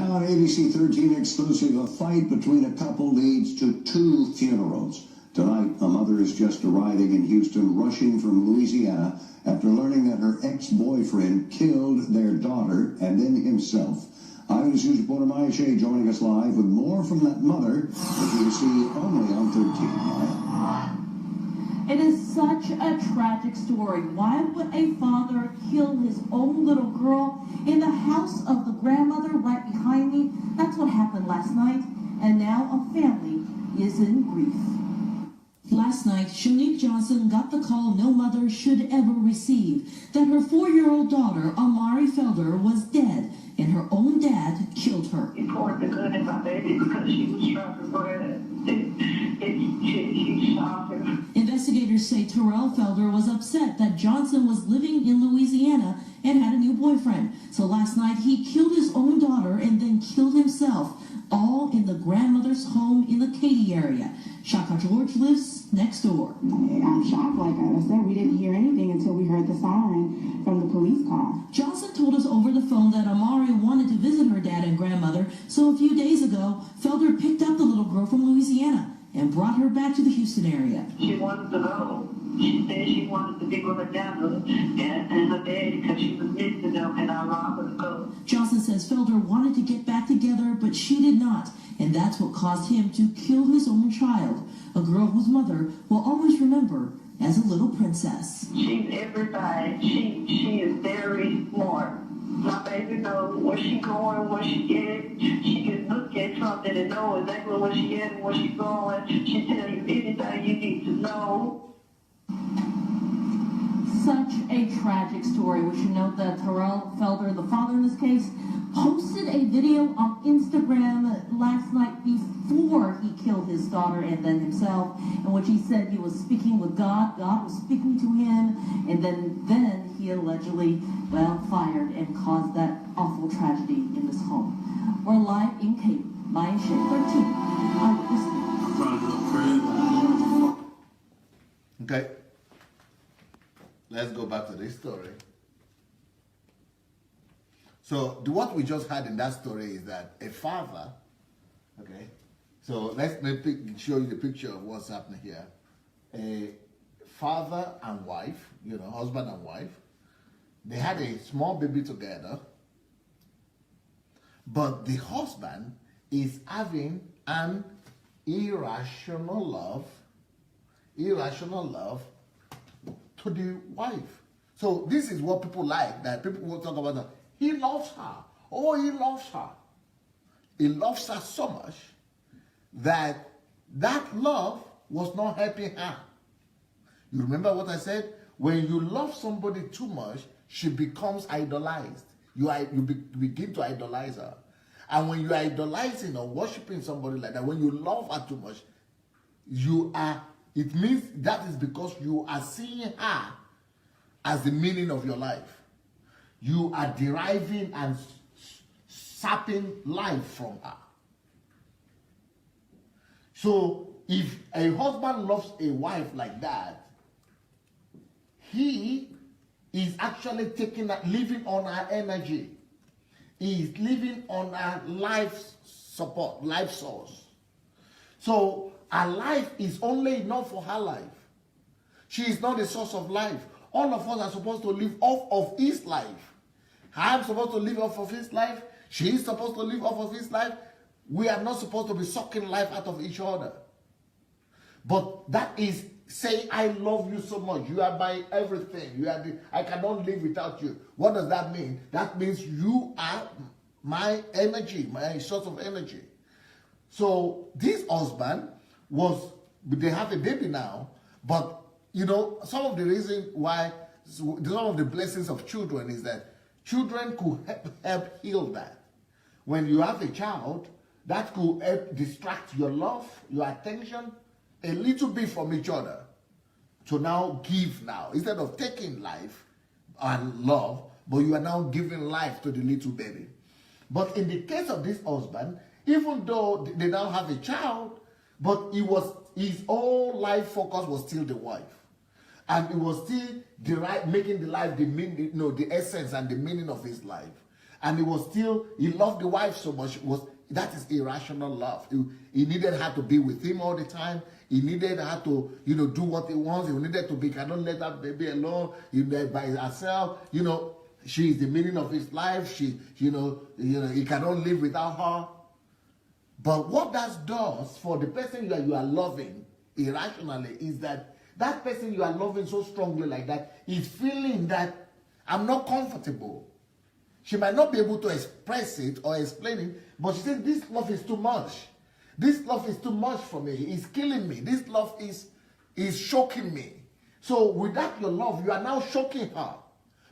Now on ABC 13 exclusive, a fight between a couple leads to 2 funerals. Tonight, a mother is just arriving in Houston, rushing from Louisiana after learning that her ex-boyfriend killed their daughter and then himself. Eyewitness News reporter Maya Shea joining us live with more from that mother that you will see only on 13. Maya. It is such a tragic story. Why would a father kill his own little girl in the house of the grandmother right behind me? That's what happened last night, and now a family is in grief. Last night, Shanique Johnson got the call no mother should ever receive, that her 4-year-old daughter, Amari Felder, was dead, and her own dad killed her. He poured the gun in my baby because she was trying to bread. He shot her. Investigators say Terrell Felder was upset that Johnson was living in Louisiana and had a new boyfriend. So last night, he killed his own daughter and then killed himself, all in the grandmother's home in the Katy area. Shaka George lives next door. I'm shocked. Like I said, we didn't hear anything until we heard the siren from the police call. Johnson told us over the phone that Amari wanted to visit her dad and grandmother, so a few days ago, Felder picked up the little girl from Louisiana and brought her back to the Houston area. She wanted to go. She said she wanted to be with her dad and her daddy because she was missing them, and I allowed her to go. Johnson says Felder wanted to get back together, but she did not, and that's what caused him to kill his own child, a girl whose mother will always remember as a little princess. She's everybody. She is very smart. My baby knows where she going, where she at. She can look at something and know exactly where she at and where she going. She tell you anything you need to know. Such a tragic story. We should note that Terrell Felder, the father in this case, posted a video on Instagram last night before he killed his daughter and then himself, in which he said he was speaking with God. God was speaking to him, and then he allegedly, fired and caused that awful tragedy in this home. We're live in Katy, Maya Shea, 13. Okay. Let's go back to this story. So what we just had in that story is that a father, okay, so let's show you the picture of what's happening here. A father and wife, husband and wife, they had a small baby together, but the husband is having an irrational love to the wife. So this is what people like, that people will talk about that. He loves her. Oh, he loves her. He loves her so much that love was not helping her. You remember what I said? When you love somebody too much, she becomes idolized. You begin to idolize her. And when you're idolizing or worshiping somebody like that, when you love her too much, it means that is because you are seeing her as the meaning of your life. You are deriving and sapping life from her. So if a husband loves a wife like that, he is actually living on her energy. He is living on her life support, life source. So her life is only enough for her life. She is not the source of life. All of us are supposed to live off of his life. I'm supposed to live off of his life. She is supposed to live off of his life. We are not supposed to be sucking life out of each other. But that is saying, I love you so much. You are my everything. I cannot live without you. What does that mean? That means you are my energy, my source of energy. So this husband they have a baby now, but some of the reason why, some of the blessings of children is that children could help heal that. When you have a child, that could help distract your love, your attention, a little bit from each other. To now give now, instead of taking life and love, but you are now giving life to the little baby. But in the case of this husband, even though they now have a child, but his whole life focus was still the wife. And it was still making the life the essence and the meaning of his life. And he loved the wife so much. That is irrational love. He needed her to be with him all the time. He needed her to, do what he wants. He needed to be, cannot let that baby alone, by herself. She is the meaning of his life. He cannot live without her. But what that does for the person you are loving irrationally is that person you are loving so strongly like that is feeling that I'm not comfortable. She might not be able to express it or explain it, but she says, this love is too much. This love is too much for me. It's killing me. This love is shocking me. So without your love, you are now shocking her.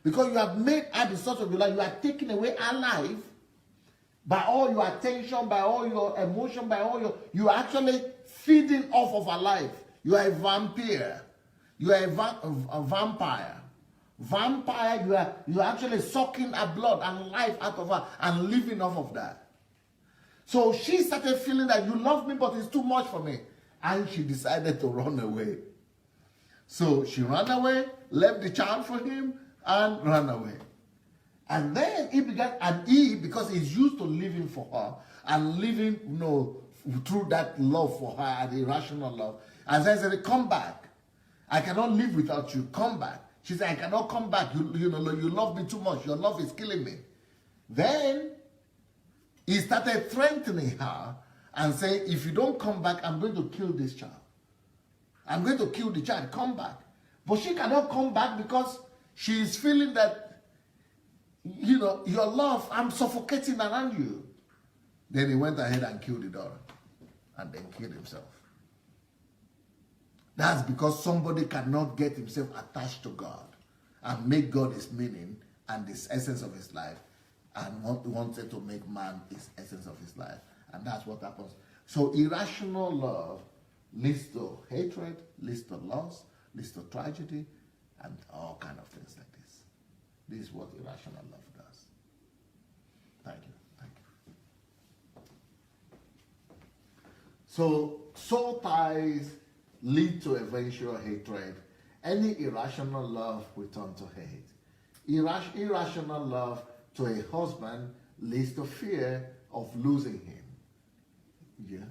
Because you have made her the source of your life. You are taking away her life by all your attention, by all your emotion, you are actually feeding off of her life. You are a vampire. You are a vampire. Vampire, you are actually sucking her blood and life out of her and living off of that. So she started feeling that you love me, but it's too much for me. And she decided to run away. So she ran away, left the child for him, and ran away. And then because he's used to living for her and living, through that love for her, the irrational love. And then he said, come back. I cannot live without you. Come back. She said, I cannot come back. You love me too much. Your love is killing me. Then he started threatening her and saying, if you don't come back, I'm going to kill this child. I'm going to kill the child. Come back. But she cannot come back because she is feeling that, your love, I'm suffocating around you. Then he went ahead and killed the daughter and then killed himself. That's because somebody cannot get himself attached to God and make God his meaning and this essence of his life and wanted to make man his essence of his life. And that's what happens. So irrational love leads to hatred, leads to loss, leads to tragedy, and all kind of things like this. This is what irrational love does. Thank you. Thank you. So, soul ties lead to eventual hatred. Any irrational love will turn to hate. Irrational love to a husband leads to fear of losing him. Yeah.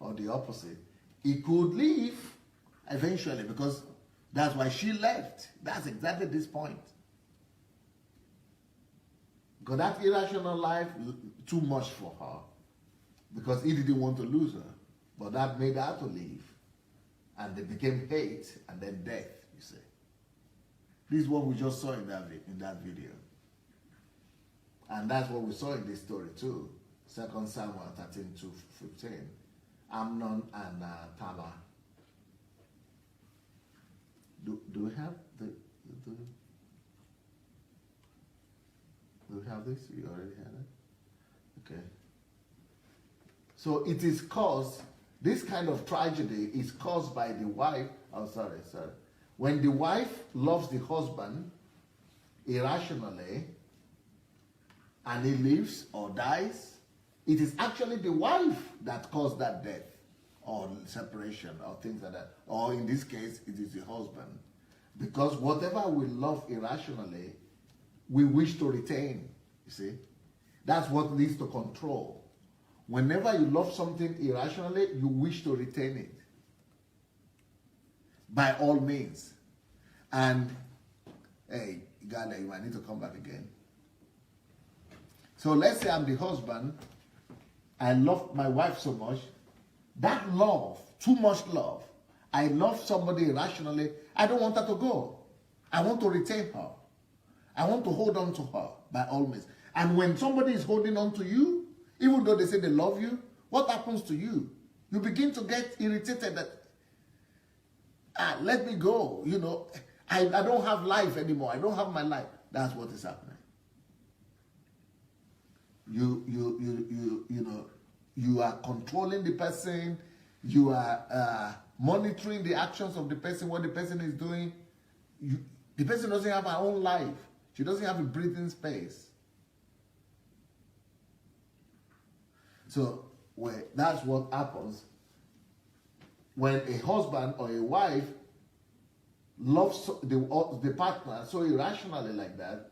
Or the opposite. He could leave eventually because that's why she left. That's exactly this point. Because that irrational life, too much for her. Because he didn't want to lose her. But that made her to leave. And they became hate and then death, you see. This is what we just saw in that video. And that's what we saw in this story too. 2 Samuel 13:15. Amnon and Tamar. Do we have do we have this? You already had it? Okay. So it is caused, this kind of tragedy is caused by the wife. Oh, sorry. When the wife loves the husband irrationally and he lives or dies, it is actually the wife that caused that death or separation or things like that. Or in this case, it is the husband. Because whatever we love irrationally, we wish to retain, you see. That's what leads to control. Whenever you love something irrationally, you wish to retain it. By all means. And, hey, Ghana, you might need to come back again. So let's say I'm the husband. I love my wife so much. That love, too much love. I love somebody irrationally. I don't want her to go. I want to retain her. I want to hold on to her by all means. And when somebody is holding on to you, even though they say they love you, what happens to you? You begin to get irritated that, let me go. I don't have life anymore. I don't have my life. That's what is happening. You are controlling the person. You are monitoring the actions of the person, what the person is doing. The person doesn't have her own life. She doesn't have a breathing space. So that's what happens when a husband or a wife loves the partner so irrationally like that.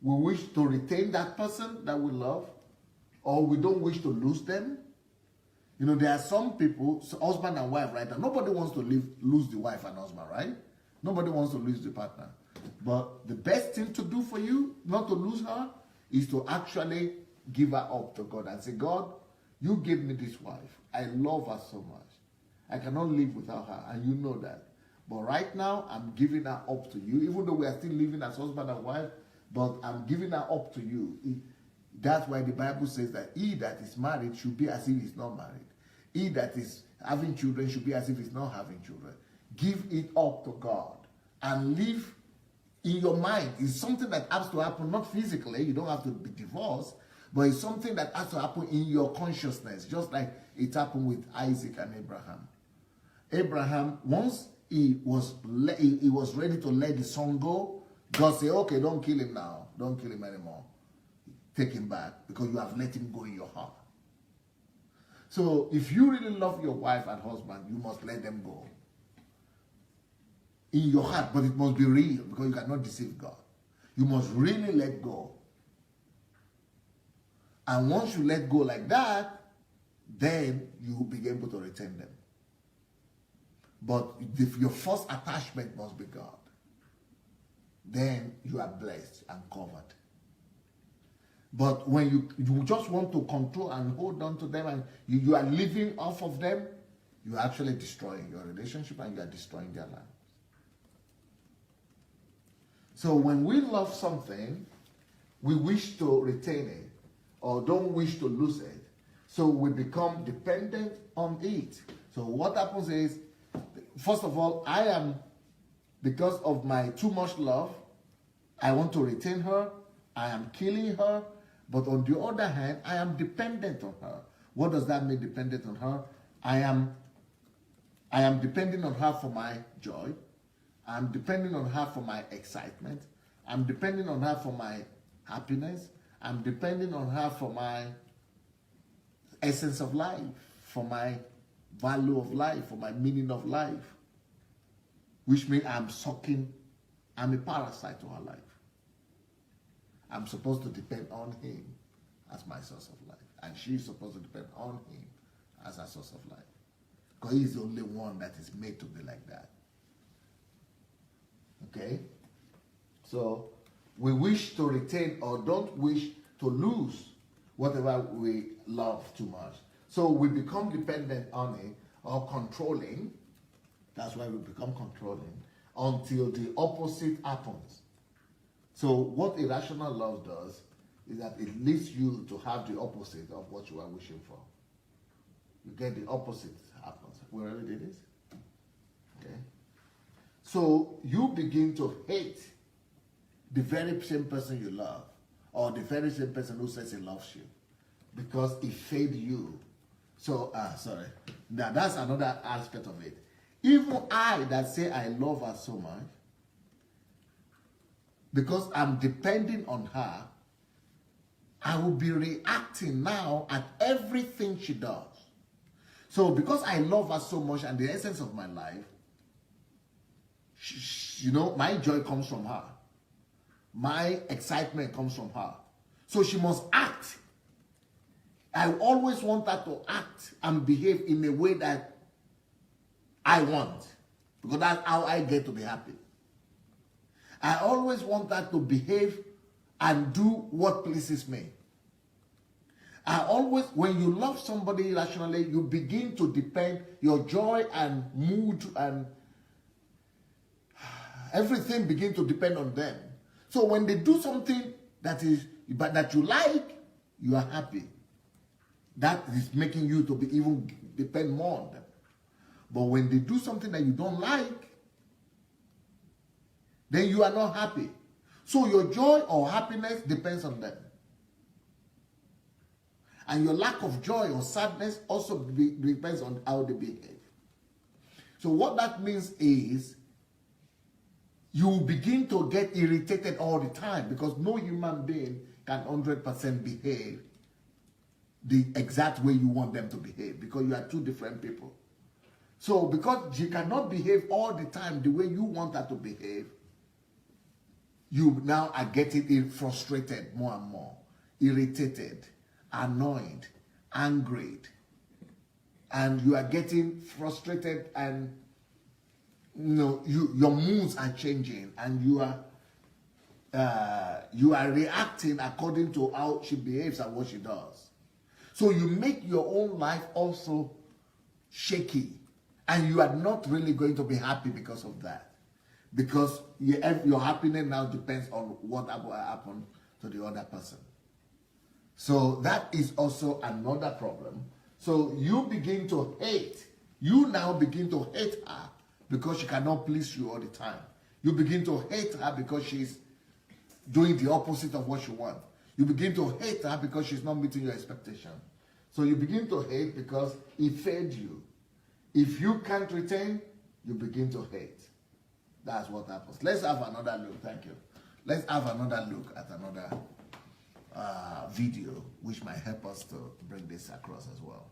we wish to retain that person that we love, or we don't wish to lose them. You know, there are some people, husband and wife right now, nobody wants to lose the wife and husband, right? Nobody wants to lose the partner. But the best thing to do for you, not to lose her, is to actually give her up to God and say, God, you gave me this wife. I love her so much. I cannot live without her, and you know that. But right now, I'm giving her up to you, even though we are still living as husband and wife, but I'm giving her up to you. That's why the Bible says that he that is married should be as if he's not married. He that is having children should be as if he's not having children. Give it up to God and live in your mind. It's something that has to happen, not physically. You don't have to be divorced, but it's something that has to happen in your consciousness, just like it happened with Isaac and Abraham. Abraham, once he was ready to let the son go, God said, okay, don't kill him now. Don't kill him anymore. Take him back, because you have let him go in your heart. So if you really love your wife and husband, you must let them go in your heart, but it must be real, because you cannot deceive God. You must really let go. And once you let go like that, then you will be able to retain them. But your first attachment must be God. Then you are blessed and covered. But when you just want to control and hold on to them, and you are living off of them, you are actually destroying your relationship, and you are destroying their lives. So when we love something, we wish to retain it or don't wish to lose it. So we become dependent on it. So what happens is, first of all, because of my too much love, I want to retain her. I am killing her. But on the other hand, I am dependent on her. What does that mean, dependent on her? I am depending on her for my joy. I'm depending on her for my excitement. I'm depending on her for my happiness. I'm depending on her for my essence of life, for my value of life, for my meaning of life. Which means I'm a parasite to her life. I'm supposed to depend on him as my source of life. And she's supposed to depend on him as her source of life. Because he's the only one that is made to be like that. Okay? So, we wish to retain or don't wish to lose whatever we love too much. So, we become dependent on it or controlling. That's why we become controlling until the opposite happens. So, what irrational love does is that it leads you to have the opposite of what you are wishing for. You get the opposite happens. We already did this? Okay. So you begin to hate the very same person you love, or the very same person who says he loves you, because he failed you. So, now that's another aspect of it. Even I that say I love her so much, because I'm depending on her, I will be reacting now at everything she does. So because I love her so much and the essence of my life, my joy comes from her. My excitement comes from her. So she must act. I always want her to act and behave in a way that I want, because that's how I get to be happy. I always want her to behave and do what pleases me. When you love somebody irrationally, you begin to depend, your joy and mood and everything begin to depend on them. So when they do something that you like, you are happy. That is making you to be even depend more on them. But when they do something that you don't like, then you are not happy. So your joy or happiness depends on them. And your lack of joy or sadness also depends on how they behave. So what that means is you begin to get irritated all the time, because no human being can 100% behave the exact way you want them to behave, because you are two different people. So because she cannot behave all the time the way you want her to behave, you now are getting frustrated more and more, irritated, annoyed, angry, and you are getting frustrated, and your moods are changing, and you are reacting according to how she behaves and what she does. So you make your own life also shaky, and you are not really going to be happy because of that, because your happiness now depends on what will happen to the other person. So that is also another problem. So you now begin to hate her because she cannot please you all the time. You begin to hate her because she's doing the opposite of what you want. You begin to hate her because she's not meeting your expectation. So you begin to hate because he failed you. If you can't retain, you begin to hate. That's what happens. Let's have another look. Thank you. Let's have another look at another video which might help us to bring this across as well.